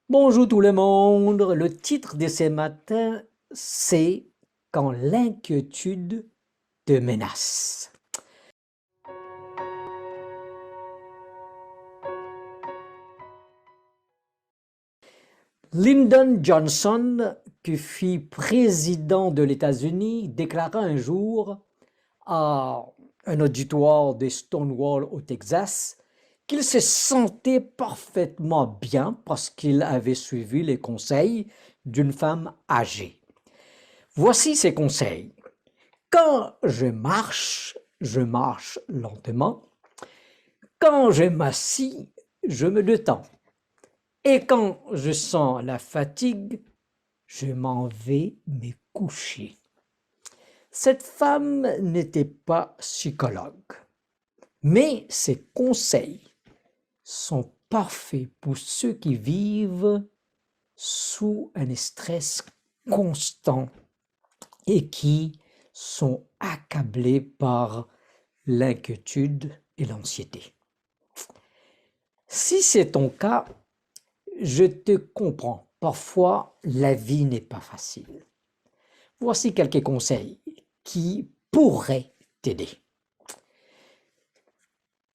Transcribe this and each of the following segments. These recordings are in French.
Bonjour tout le monde. Le titre de ce matin, c'est Quand l'inquiétude te menace. Lyndon Johnson, qui fut président de l'États-Unis, déclara un jour à un auditoire de Stonewall au Texas qu'il se sentait parfaitement bien parce qu'il avait suivi les conseils d'une femme âgée. Voici ses conseils. Quand je marche lentement. Quand je m'assis, je me détends. Et quand je sens la fatigue, je m'en vais me coucher. Cette femme n'était pas psychologue, mais ses conseils sont parfaits pour ceux qui vivent sous un stress constant et qui sont accablés par l'inquiétude et l'anxiété. Si c'est ton cas, je te comprends. Parfois, la vie n'est pas facile. Voici quelques conseils qui pourraient t'aider.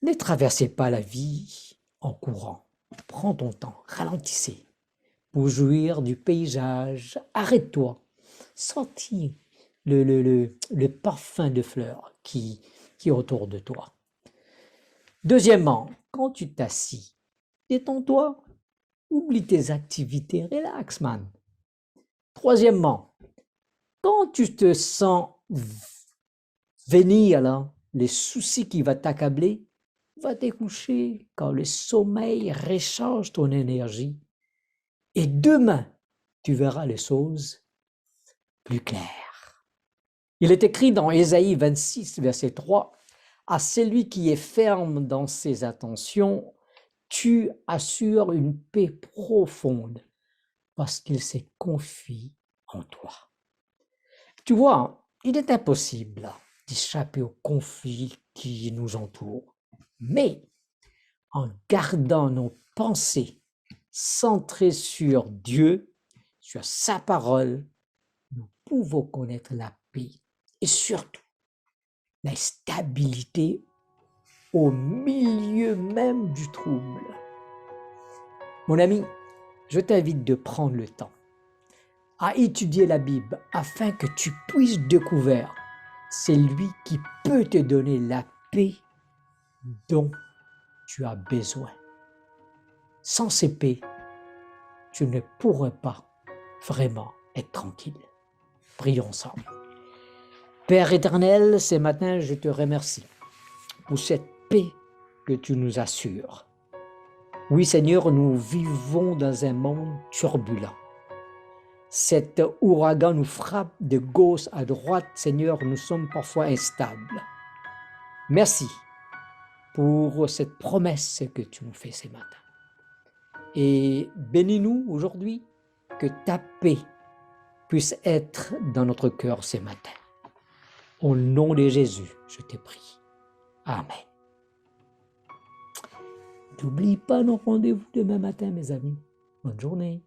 Ne traversez pas la vie en courant. Prends ton temps, ralentissez pour jouir du paysage. Arrête-toi, sentis le parfum de fleurs qui est autour de toi. Deuxièmement, quand tu t'assis, détends-toi, oublie tes activités, relax, man. Troisièmement, quand tu te sens venir là, les soucis qui vont t'accabler, va te coucher car le sommeil recharge ton énergie. Et demain, tu verras les choses plus claires. Il est écrit dans Ésaïe 26, verset 3, à celui qui est ferme dans ses attentions, tu assures une paix profonde parce qu'il se confie en toi. Tu vois, il est impossible d'échapper aux conflits qui nous entourent, mais en gardant nos pensées centrées sur Dieu, sur sa parole, nous pouvons connaître la paix et surtout la stabilité au milieu même du trouble. Mon ami, je t'invite de prendre le temps à étudier la Bible afin que tu puisses découvrir celui qui peut te donner la paix dont tu as besoin. Sans ces paix, tu ne pourrais pas vraiment être tranquille. Prions ensemble. Père éternel, ce matin, je te remercie pour cette paix que tu nous assures. Oui, Seigneur, nous vivons dans un monde turbulent. Cet ouragan nous frappe de gauche à droite. Seigneur, nous sommes parfois instables. Merci pour cette promesse que tu nous fais ce matin. Et bénis-nous aujourd'hui, que ta paix puisse être dans notre cœur ce matin. Au nom de Jésus, je te prie. Amen. N'oublie pas nos rendez-vous demain matin, mes amis. Bonne journée.